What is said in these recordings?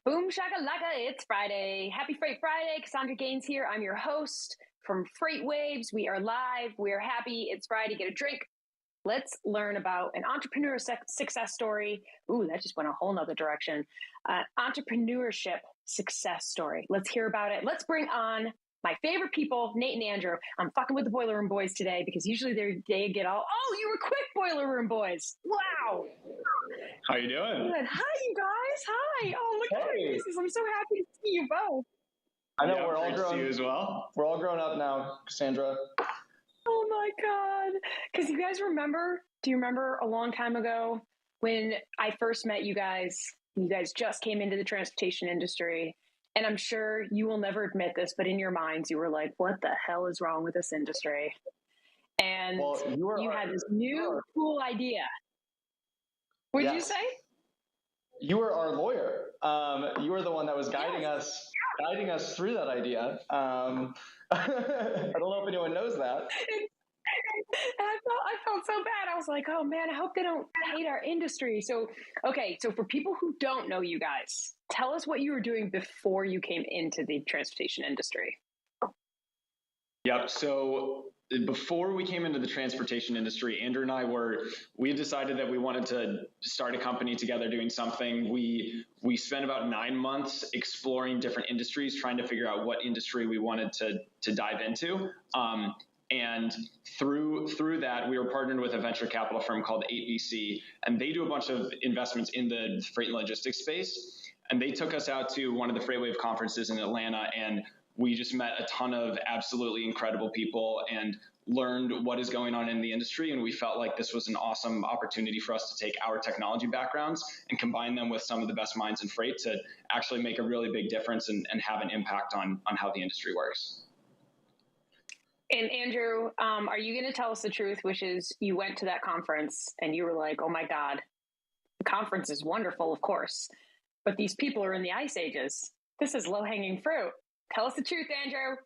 Boom shakalaka, it's Friday. Happy Freight Friday. Cassandra Gaines here. I'm your host from Freight Waves. We are live. We are happy. It's Friday. Get a drink. Let's learn about an entrepreneur success story. Ooh, that just went a whole nother direction. Entrepreneurship success story. Let's hear about it. Let's bring on my favorite people, Nate and Andrew. I'm fucking with the Boiler Room Boys today because usually they get all, oh, you were quick, Boiler Room Boys. Wow. How you doing? Good. Hi, you guys. Hi. Oh, look at your faces. I'm so happy to see you both. I know, yeah, we're all grown. To see you as well. We're all grown up now, Cassandra. Oh my God. Because you guys remember, do you remember a long time ago when I first met you guys just came into the transportation industry, and I'm sure you will never admit this, but in your minds you were like, what the hell is wrong with this industry? And you had this new cool idea. What'd you say? You were our lawyer. You were the one that was guiding us through that idea. I don't know if anyone knows that. I felt so bad. I was like, oh man, I hope they don't hate our industry. So for people who don't know you guys, tell us what you were doing before you came into the transportation industry. Yep. So before we came into the transportation industry, Andrew and I we decided that we wanted to start a company together doing something. We spent about 9 months exploring different industries, trying to figure out what industry we wanted to dive into. And through that, we were partnered with a venture capital firm called 8BC, and they do a bunch of investments in the freight and logistics space. And they took us out to one of the FreightWave conferences in Atlanta, and we just met a ton of absolutely incredible people and learned what is going on in the industry. And we felt like this was an awesome opportunity for us to take our technology backgrounds and combine them with some of the best minds in freight to actually make a really big difference and have an impact on how the industry works. And Andrew, are you going to tell us the truth, which is you went to that conference and you were like, oh my God, the conference is wonderful, of course, but these people are in the ice ages. This is low-hanging fruit. Tell us the truth, Andrew.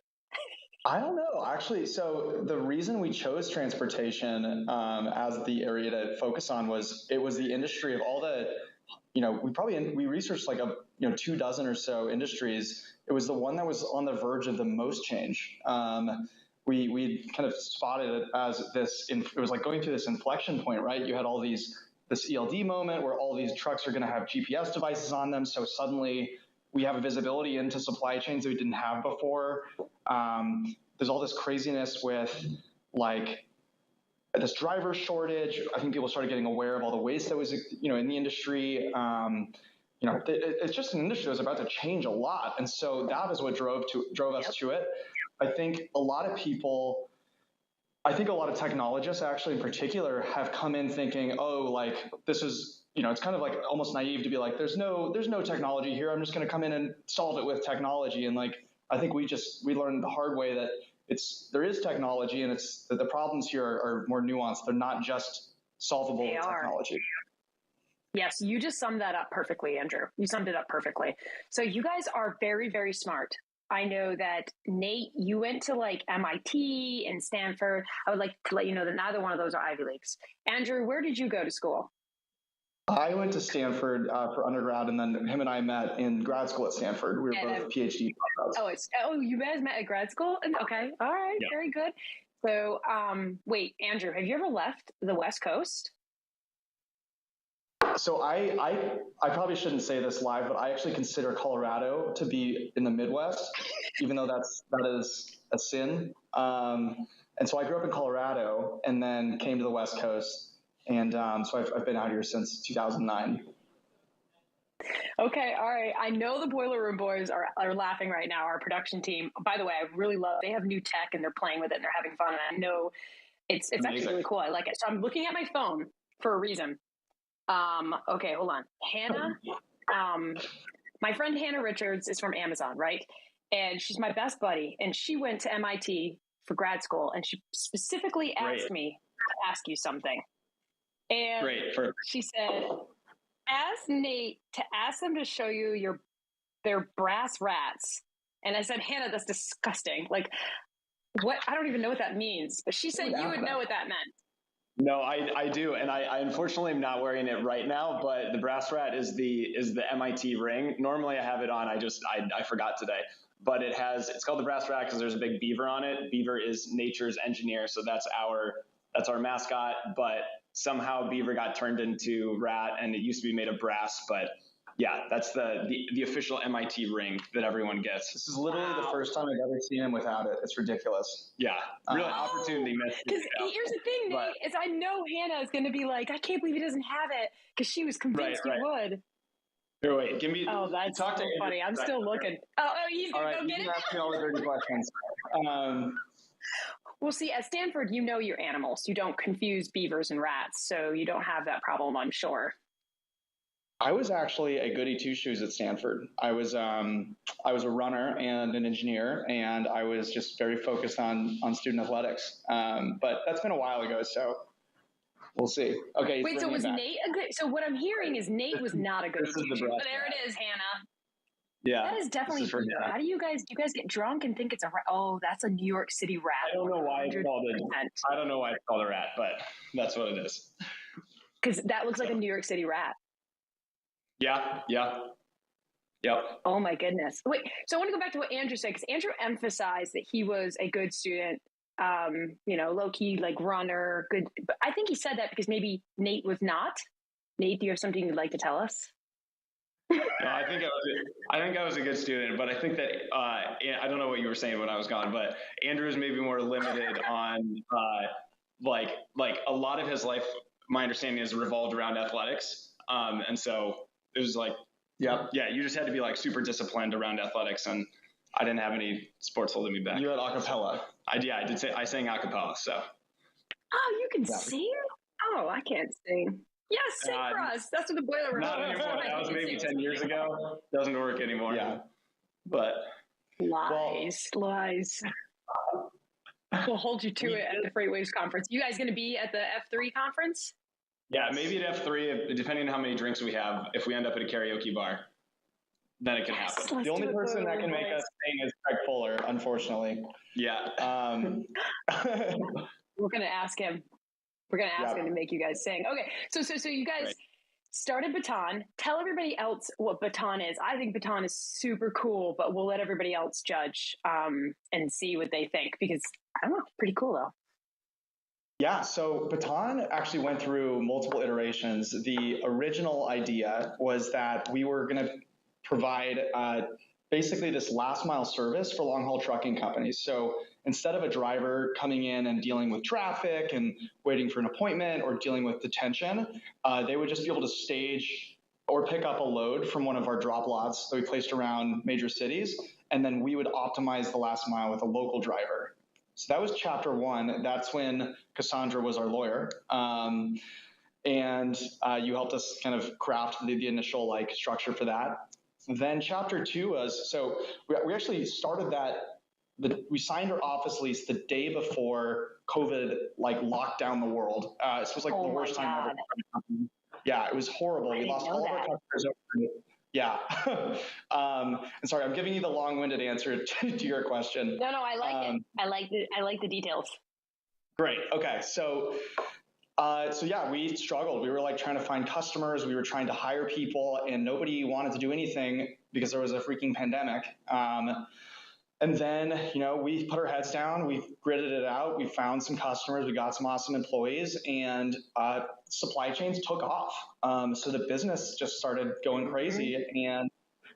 I don't know, actually. So the reason we chose transportation as the area to focus on was it was the industry of all the, we researched like 24 or so industries. It was the one that was on the verge of the most change. We kind of spotted it as it was like going through this inflection point, right? You had this ELD moment where all these trucks are going to have GPS devices on them. So suddenly we have a visibility into supply chains that we didn't have before. There's all this craziness with like this driver shortage. I think people started getting aware of all the waste that was, in the industry. It's just an industry that was about to change a lot. And so that is what drove us to it. I think a lot of technologists actually in particular have come in thinking, oh, like this is, it's kind of like almost naive to be like, there's no technology here. I'm just going to come in and solve it with technology. And like, I think we learned the hard way that there is technology, and it's that the problems here are more nuanced. They're not just solvable with technology. Yes, you just summed that up perfectly, Andrew. You summed it up perfectly. So you guys are very, very smart. I know that, Nate, you went to like MIT and Stanford. I would like to let you know that neither one of those are Ivy Leagues. Andrew, where did you go to school? I went to Stanford for undergrad, and then him and I met in grad school at Stanford. We were both PhD dropouts. You guys met at grad school? Okay, all right, yep. Very good. So, wait, Andrew, have you ever left the West Coast? So I probably shouldn't say this live, but I actually consider Colorado to be in the Midwest, even though that is a sin. And so I grew up in Colorado and then came to the West Coast. And so I've been out here since 2009. Okay, all right. I know the Boiler Room Boys are laughing right now, our production team. By the way, I really they have new tech and they're playing with it and they're having fun. And I know it's actually really cool. I like it. So I'm looking at my phone for a reason. Okay, hold on. Hannah, my friend Hannah Richards is from Amazon, right? And she's my best buddy. And she went to MIT for grad school. And she specifically asked me to ask you something. And she said, ask Nate to ask them to show you their brass rats. And I said, Hannah, that's disgusting. Like, what? I don't even know what that means. But she said you would know what that meant. No, I do, and I unfortunately am not wearing it right now. But the brass rat is the MIT ring. Normally I have it on. I forgot today. But it's called the brass rat because there's a big beaver on it. Beaver is nature's engineer, so that's our mascot. But somehow beaver got turned into rat, and it used to be made of brass. But yeah, that's the official MIT ring that everyone gets. This is literally the first time I've ever seen him without it. It's ridiculous. Yeah, really opportunity missed. Because here's the thing, Nate, is I know Hannah is going to be like, I can't believe he doesn't have it, because she was convinced he would. Here, wait, give me. Oh, that's so funny. I'm still looking. Oh, he's going to go get it? Ask me all the dirty questions. Well, see, at Stanford, you know your animals. You don't confuse beavers and rats, so you don't have that problem, I'm sure. I was actually a goody two shoes at Stanford. I was a runner and an engineer, and I was just very focused on student athletics. But that's been a while ago, so we'll see. Okay. Wait, so was Nate a good? So what I'm hearing is Nate was not a goody two shoes. But there it is, Hannah. Yeah, that is definitely. How do you guys get drunk and think it's a rat? Oh, that's a New York City rat. I don't know why it's called I don't know why it's called a rat, but that's what it is. Because that looks like a New York City rat. Yeah. Yep. Oh my goodness. Wait, so I want to go back to what Andrew said, because Andrew emphasized that he was a good student, low key, like runner, good. But I think he said that because maybe Nate was not. Nate, do you have something you'd like to tell us? No, I think I was a good student, but I think that I don't know what you were saying when I was gone, but Andrew is maybe more limited on like a lot of his life. My understanding is revolved around athletics, and so it was like, yeah, you just had to be like super disciplined around athletics, and I didn't have any sports holding me back. You had acapella. I sang acapella. So. Oh, you can sing? Oh, I can't sing. Yeah, sing for us. That's what the boiler room. Not anymore. That was maybe 10 years ago. Doesn't work anymore. Yeah, but lies. We'll hold you to it at the Freightwaves conference. You guys going to be at the F3 conference? Yeah, maybe at F3, depending on how many drinks we have. If we end up at a karaoke bar, then it can happen. The only person that can make us sing is Craig Fuller, unfortunately. Yeah. We're going to ask him. We're going to ask him to make you guys sing. Okay, so you guys started Baton. Tell everybody else what Baton is. I think Baton is super cool, but we'll let everybody else judge and see what they think, because I don't know, it's pretty cool though. Yeah, so Baton actually went through multiple iterations. The original idea was that we were going to provide basically this last mile service for long haul trucking companies. So instead of a driver coming in and dealing with traffic and waiting for an appointment or dealing with detention, they would just be able to stage or pick up a load from one of our drop lots that we placed around major cities, and then we would optimize the last mile with a local driver. So that was chapter one. That's when Cassandra was our lawyer. And you helped us kind of craft the initial structure for that. Then chapter two was, so we actually started that, we signed our office lease the day before COVID locked down the world. This was the worst time ever. Yeah, it was horrible. We lost all of our customers over it. Yeah. And sorry, I'm giving you the long-winded answer to your question. No, I like it. I like the details. Great. Okay. So yeah, we struggled. We were trying to find customers. We were trying to hire people, and nobody wanted to do anything because there was a freaking pandemic. And then, we put our heads down, we gritted it out, we found some customers, we got some awesome employees, and supply chains took off. So the business just started going crazy, and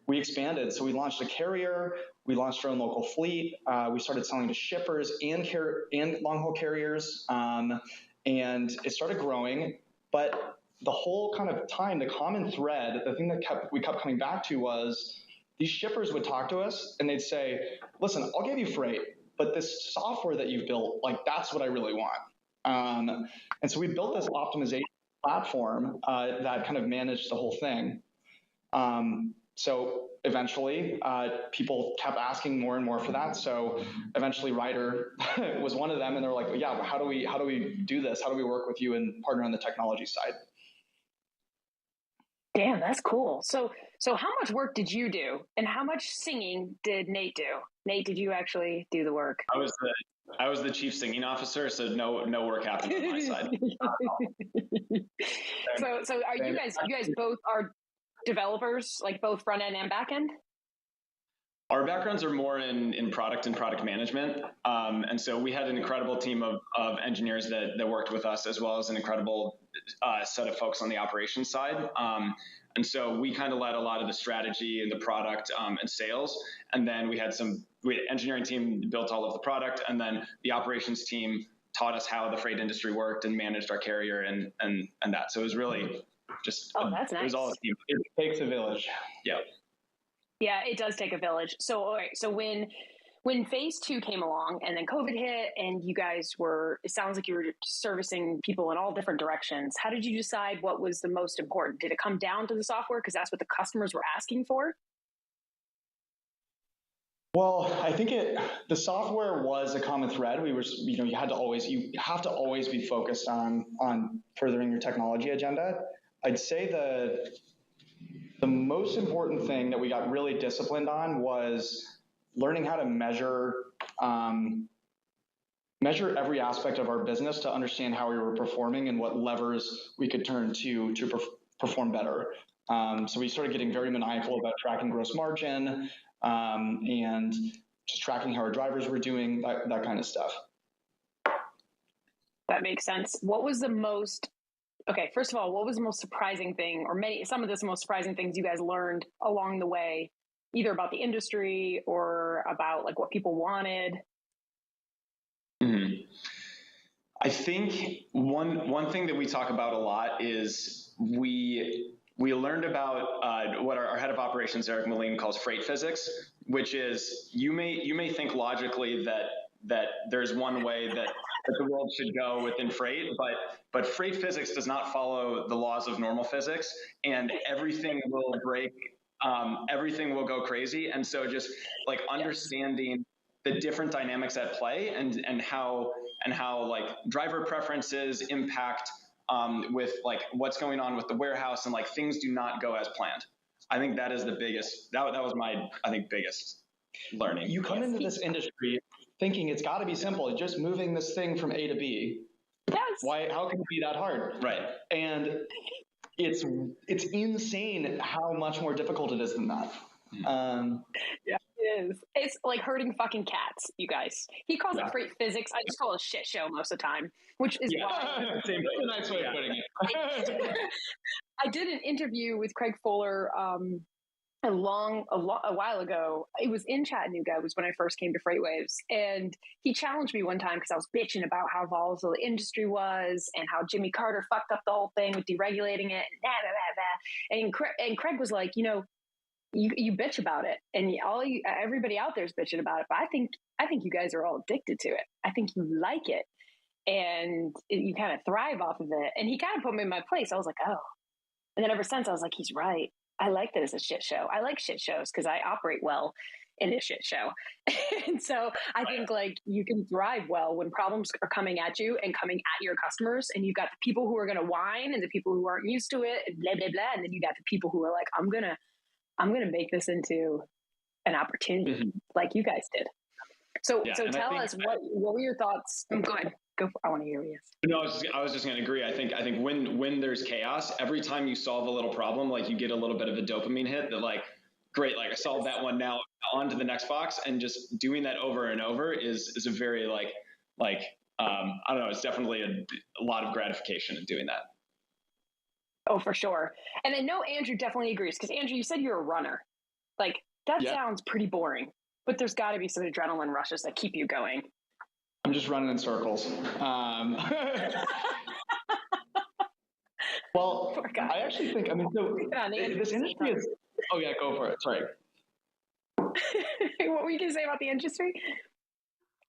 we expanded. So we launched a carrier, we launched our own local fleet, we started selling to shippers and long-haul carriers, and it started growing. But the whole kind of time, the common thread, the thing that we kept coming back to was, these shippers would talk to us and they'd say, listen, I'll give you freight, but this software that you've built, that's what I really want. And so we built this optimization platform that kind of managed the whole thing. So eventually people kept asking more and more for that. So eventually Ryder was one of them, and they're like, well, yeah, how do we do this? How do we work with you and partner on the technology side? Damn, that's cool. So how much work did you do, and how much singing did Nate do? Nate, did you actually do the work? I was the chief singing officer, so no work happened on my side. So are you guys both are developers, like both front end and back end? Our backgrounds are more in product and product management. And so we had an incredible team of engineers that worked with us, as well as an incredible set of folks on the operations side. And so we kind of led a lot of the strategy and the product and sales. And then we had engineering team built all of the product. And then the operations team taught us how the freight industry worked and managed our carrier and that. So it was really just, that's nice. It was all a team. It takes a village. Yeah. Yeah, it does take a village. So, all right. So when phase 2 came along and then COVID hit and you guys it sounds like you were servicing people in all different directions. How did you decide what was the most important? Did it come down to the software because that's what the customers were asking for? Well, I think the software was a common thread. You have to always be focused on furthering your technology agenda. I'd say the most important thing that we got really disciplined on was learning how to measure every aspect of our business to understand how we were performing and what levers we could turn to perform better. So we started getting very maniacal about tracking gross margin and just tracking how our drivers were doing, that kind of stuff. That makes sense. First of all, what was the most surprising thing, or some of the most surprising things you guys learned along the way, either about the industry or about like what people wanted? Mm-hmm. I think one thing that we talk about a lot is we learned about what our head of operations, Eric Moline, calls freight physics, which is you may think logically that there's one way that the world should go within freight, but freight physics does not follow the laws of normal physics, and everything will break, everything will go crazy. And so just like understanding the different dynamics at play and how like driver preferences impact with like what's going on with the warehouse and like things do not go as planned. I think that is the biggest, that was my, I think, biggest learning. You come into this industry thinking it's got to be simple, just moving this thing from A to B. Yes. How can it be that hard? Right. And it's insane how much more difficult it is than that. Yeah, it is. It's like herding fucking cats, you guys. He calls it freight physics. I just call it a shit show most of the time, which is why. That's a nice way of putting it. I did an interview with Craig Fuller a while ago. It was in Chattanooga. It was when I first came to FreightWaves, and he challenged me one time because I was bitching about how volatile the industry was and how Jimmy Carter fucked up the whole thing with deregulating it. And Craig was like, you bitch about it, and everybody out there is bitching about it, but I think you guys are all addicted to it. I think you like it, and you kind of thrive off of it. And he kind of put me in my place. I was like, oh. And then ever since, I was like, he's right. I like that it's a shit show. I like shit shows because I operate well in a shit show. And so I think like you can thrive well when problems are coming at you and coming at your customers, and you've got the people who are going to whine and the people who aren't used to it and blah, blah, blah. And then you got the people who are like, I'm going to make this into an opportunity like you guys did. So tell us what were your thoughts? Go ahead. Go for, I want to hear you. No, I was just going to agree. I think when there's chaos, every time you solve a little problem, like you get a little bit of a dopamine hit that like, great, like I solved that one, now on to the next box. And just doing that over and over is a very I don't know, it's definitely a lot of gratification in doing that. Oh, for sure. And I know Andrew definitely agrees, because Andrew, you said you're a runner. Like that sounds pretty boring, but there's got to be some adrenaline rushes that keep you going. I'm just running in circles. Well, I actually think, this industry is, oh yeah, go for it. Sorry. What were you going to say about the industry?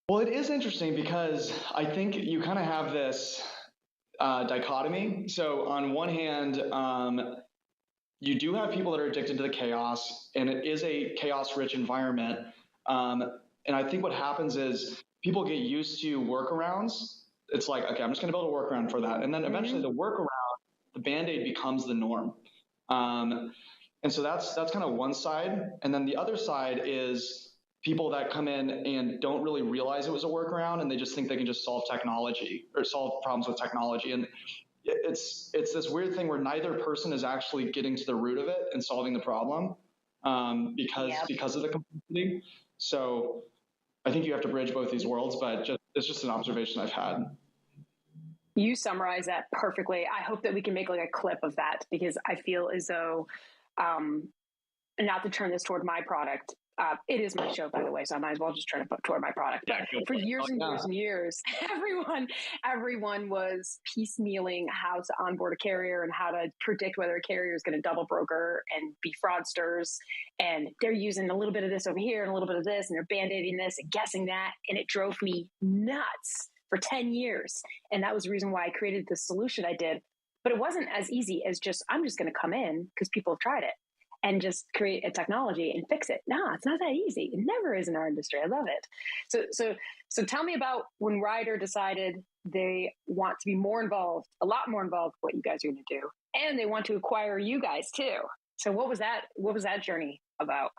Well, it is interesting because I think you kind of have this dichotomy. So on one hand, you do have people that are addicted to the chaos, and it is a chaos-rich environment. And I think what happens is people get used to workarounds. It's like, okay, I'm just going to build a workaround for that. And then eventually the workaround, the Band-Aid becomes the norm. And so that's kind of one side. And then the other side is people that come in and don't really realize it was a workaround, and they just think they can just solve technology or solve problems with technology. And it's this weird thing where neither person is actually getting to the root of it and solving the problem, because of the complexity. So I think you have to bridge both these worlds, but it's just an observation I've had. You summarize that perfectly. I hope that we can make like a clip of that, because I feel as though, not to turn this toward my product. It is my show, by the way, so I might as well just turn it toward my product. But for years and years and years, everyone was piecemealing how to onboard a carrier and how to predict whether a carrier is going to double broker and be fraudsters. And they're using a little bit of this over here and a little bit of this, and they're band-aiding this and guessing that. And it drove me nuts for 10 years. And that was the reason why I created the solution I did. But it wasn't as easy as I'm just going to come in because people have tried it and just create a technology and fix it. No, it's not that easy. It never is in our industry. I love it. So tell me about when Ryder decided they want to be more involved, a lot more involved with what you guys are going to do. And they want to acquire you guys too. So what was that journey about?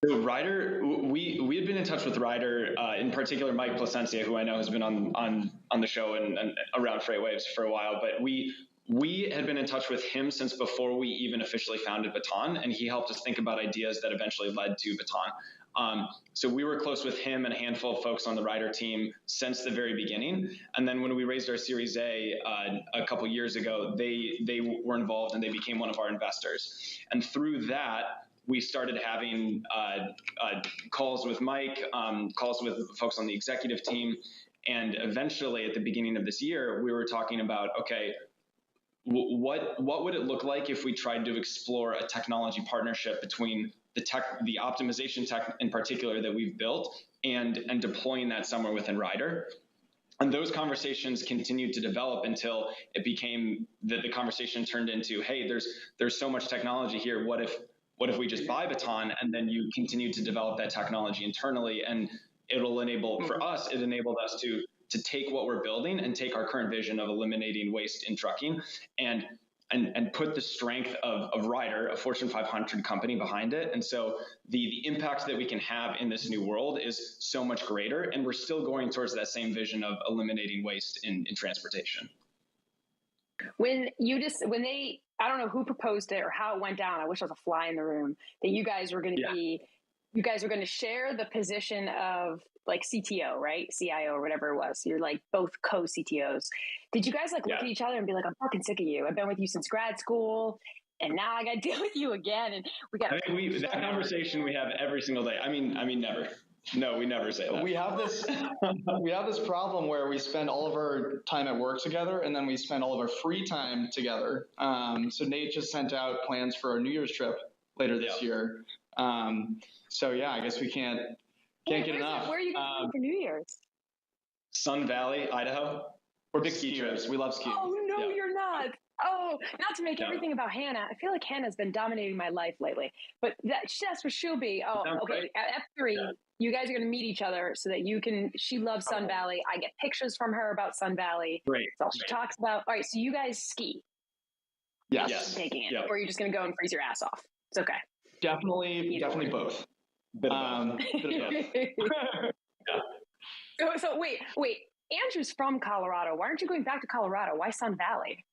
So Ryder, we had been in touch with Ryder, in particular Mike Placencia, who I know has been on the show and around FreightWaves for a while, but we had been in touch with him since before we even officially founded Baton, and he helped us think about ideas that eventually led to Baton. So we were close with him and a handful of folks on the Ryder team since the very beginning. And then when we raised our Series A a couple years ago, they were involved and they became one of our investors. And through that, we started having calls with Mike, calls with folks on the executive team. And eventually at the beginning of this year, we were talking about, okay, what would it look like if we tried to explore a technology partnership between the optimization tech in particular that we've built and deploying that somewhere within Ryder? And those conversations continued to develop until it became the conversation turned into, hey, there's so much technology here. What if we just buy Baton and then you continue to develop that technology internally, and it'll enable, for us, it enabled us to take what we're building and take our current vision of eliminating waste in trucking and put the strength of Ryder, a Fortune 500 company, behind it. And so the impact that we can have in this new world is so much greater. And we're still going towards that same vision of eliminating waste in transportation. I don't know who proposed it or how it went down. I wish I was a fly in the room, that you guys were going to share the position of like CTO, right? CIO or whatever it was. You're like both co-CTOs. Did you guys look at each other and be like, I'm fucking sick of you. I've been with you since grad school and now I got to deal with you again. And we got that conversation we have every single day. I mean, never. No, we never say that. We have this problem where we spend all of our time at work together, and then we spend all of our free time together. So Nate just sent out plans for our New Year's trip later this year. So yeah, I guess we can't get enough. Where are you going for New Year's? Sun Valley, Idaho. We're big skiers. We love skiing. Oh no, you're not. Oh, not to make everything about Hannah. I feel like Hannah's been dominating my life lately. But that's what she'll be. Oh, okay. At F3, you guys are going to meet each other so that you can. She loves Sun Valley. I get pictures from her about Sun Valley. Great. That's all she talks about. All right, so you guys ski. Yes. Taking it, or you're just going to go and freeze your ass off. It's okay. Definitely both. Bit of both. So wait. Andrew's from Colorado. Why aren't you going back to Colorado? Why Sun Valley?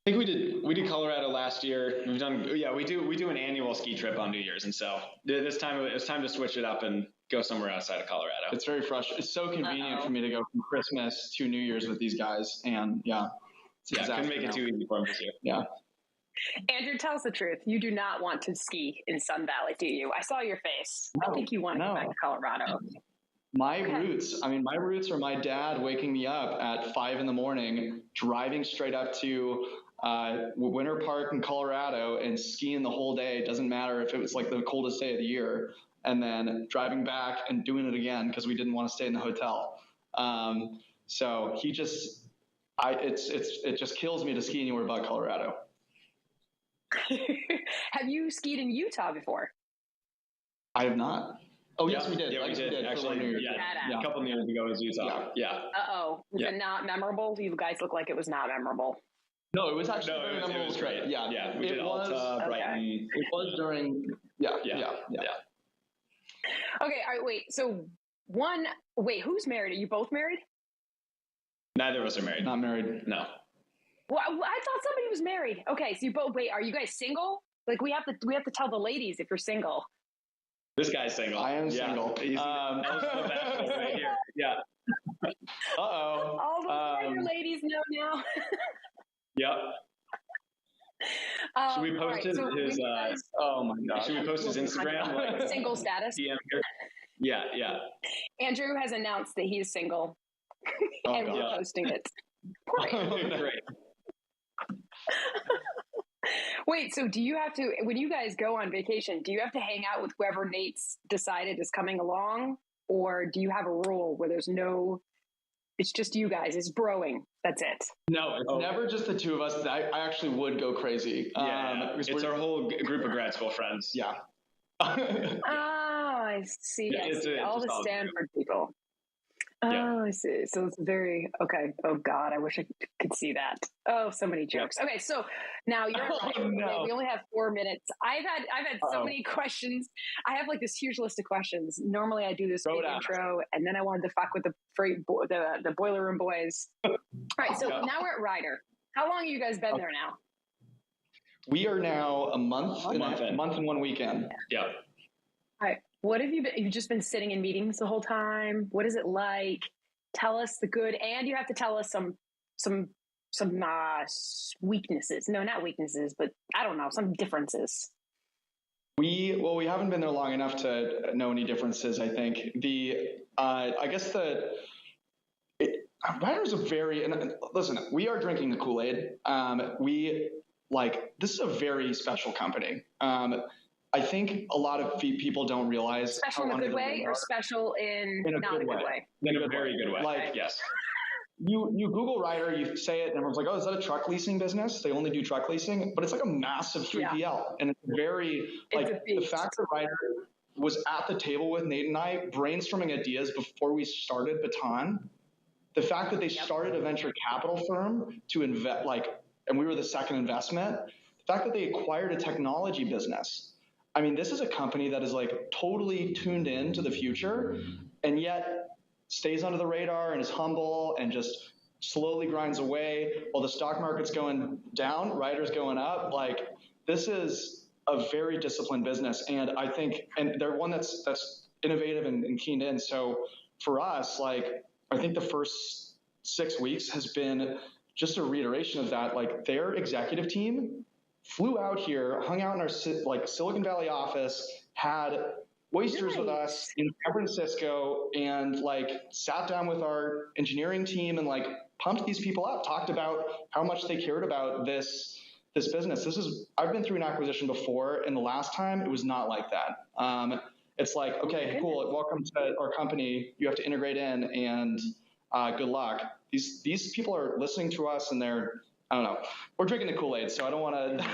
I think we did Colorado last year. We do an annual ski trip on New Year's, and so this time it's time to switch it up and go somewhere outside of Colorado. It's very frustrating. It's so convenient for me to go from Christmas to New Year's with these guys, and couldn't make it too easy for them this year. Yeah. Andrew, tell us the truth. You do not want to ski in Sun Valley, do you? I saw your face. No, I think you want to go back to Colorado. My roots are my dad waking me up at 5 a.m, driving straight up to Winter Park in Colorado and skiing the whole day. It doesn't matter if it was like the coldest day of the year, and then driving back and doing it again because we didn't want to stay in the hotel. So it just kills me to ski anywhere but Colorado. Have you skied in Utah before? I have not. Oh, yes, we did. Yeah, we did. Actually, a couple of years ago was Utah. Yeah. Uh-oh. Was it not memorable? You guys look like it was not memorable. No, it was actually very memorable. It was great. Yeah. We did Alta, Brighton. It was during, yeah. Okay, all right, wait. So who's married? Are you both married? Neither of us are married. Not married. No. Well, I thought somebody was married. Okay, so you both wait. Are you guys single? Like we have to tell the ladies if you're single. This guy's single. I am yeah. single. He's right here. Yeah. Uh-oh. All the ladies know now. Yep. Should we post his oh my God. Should we post his Instagram? Like, single status? DM here? Yeah, yeah. Andrew has announced that he's single. And we're posting it. Great. Wait, so do you have to, when you guys go on vacation, do you have to hang out with whoever Nate's decided is coming along? Or do you have a rule where it's just you guys, it's broing, that's it? No, it's never just the two of us. I actually would go crazy. It's our whole group of grad school friends. Yeah. I see. Yeah, all the Stanford people. Yeah. Oh, I see. So it's very, okay. Oh God, I wish I could see that. Oh, so many jokes. Okay. So now you're right. Okay, we only have 4 minutes. I've had so many questions. I have like this huge list of questions. Normally I do this big intro and then I wanted to fuck with the boiler room boys. All right. So now we're at Ryder. How long have you guys been there now? We are now a month and 1 weekend. Yeah. All right. What have you been? You've just been sitting in meetings the whole time. What is it like? Tell us the good, and you have to tell us some weaknesses. No, not weaknesses, but I don't know, some differences. We haven't been there long enough to know any differences. I think Ryder's listen. We are drinking the Kool-Aid. This is a very special company. I think a lot of people don't realize special in a good way or special in not a good way. In a very good way. Like, yes. You Google Ryder, you say it, and everyone's like, "Oh, is that a truck leasing business? They only do truck leasing," but it's like a massive 3PL, and it's the fact that Ryder was at the table with Nate and I brainstorming ideas before we started Baton. The fact that they started a venture capital firm to invest, and we were the second investment. The fact that they acquired a technology business. I mean, this is a company that is totally tuned in to the future and yet stays under the radar and is humble and just slowly grinds away while the stock market's going down, Ryder's going up. This is a very disciplined business. And I think, and they're one that's innovative and keened in. So for us, I think the first 6 weeks has been just a reiteration of that. Their executive team flew out here, hung out in our Silicon Valley office, had oysters with us in San Francisco, and sat down with our engineering team and pumped these people up, talked about how much they cared about this business. I've been through an acquisition before, and the last time it was not like that. It's okay, cool, welcome to our company. You have to integrate in, and good luck. These people are listening to us, and I don't know. We're drinking the Kool-Aid, so I don't want to.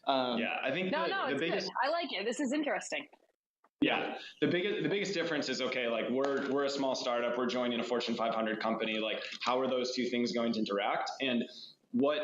I think the biggest. Good. I like it. This is interesting. Yeah, the biggest difference is we're a small startup. We're joining a Fortune 500 company. How are those two things going to interact? And what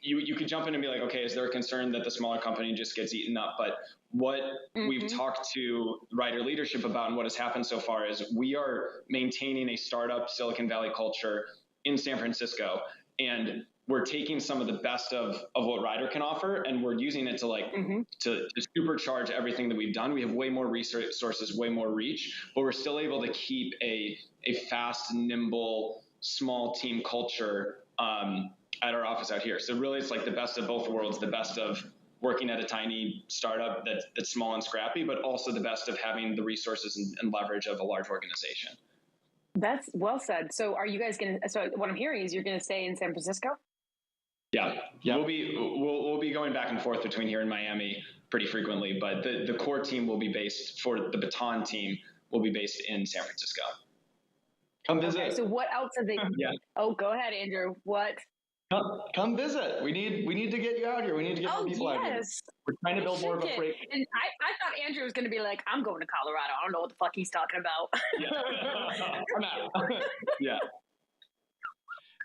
you could jump in and be okay, is there a concern that the smaller company just gets eaten up? But what we've talked to Ryder leadership about and what has happened so far is we are maintaining a startup Silicon Valley culture in San Francisco, and we're taking some of the best of what Ryder can offer, and we're using it to supercharge everything that we've done. We have way more resources, way more reach, but we're still able to keep a fast, nimble, small team culture at our office out here. So really, it's the best of both worlds: the best of working at a tiny startup that's small and scrappy, but also the best of having the resources and leverage of a large organization. That's well said. So are you guys so what I'm hearing is you're going to stay in San Francisco? Yeah. We'll be going back and forth between here and Miami pretty frequently, but the core team will be based, for the Baton team, will be based in San Francisco. Come visit. Okay, so what else are they? Yeah. Oh, go ahead, Andrew. What? Come visit. We need to get you out here. We need to get more people out here. We're trying to build more of a freight. And I thought Andrew was going to be I'm going to Colorado. I don't know what the fuck he's talking about. Yeah. I'm out. Yeah.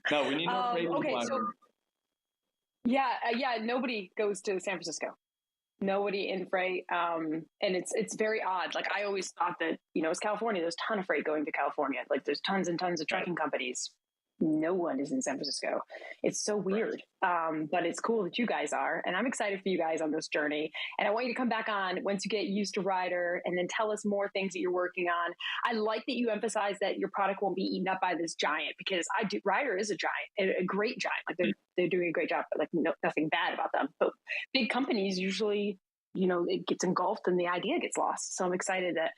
No, we need more freight. Okay, so yeah, nobody goes to San Francisco. nobody in freight. And it's very odd. Like I always thought that, it's California. There's a ton of freight going to California. Like there's tons and tons of trucking companies. No one is in San Francisco. It's so weird. But it's cool that you guys are. And I'm excited for you guys on this journey. And I want you to come back on once you get used to Ryder and then tell us more things that you're working on. I like that you emphasize that your product won't be eaten up by this giant, because Ryder is a giant, a great giant. Like they're doing a great job, but like nothing bad about them. But big companies usually, it gets engulfed and the idea gets lost. So I'm excited that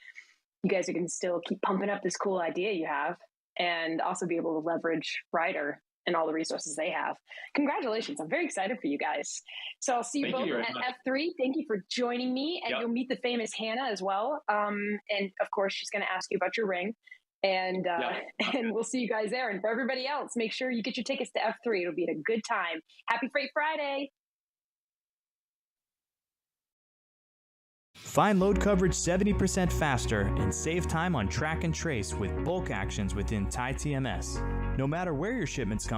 you guys are going to still keep pumping up this cool idea you have, and also be able to leverage Ryder and all the resources they have. Congratulations. I'm very excited for you guys. So I'll see you both at F3. Thank you for joining me. And you'll meet the famous Hannah as well. And of course, she's going to ask you about your ring. And and we'll see you guys there. And for everybody else, make sure you get your tickets to F3. It'll be a good time. Happy Freight Friday. Find load coverage 70% faster and save time on track and trace with bulk actions within TIE TMS. No matter where your shipments come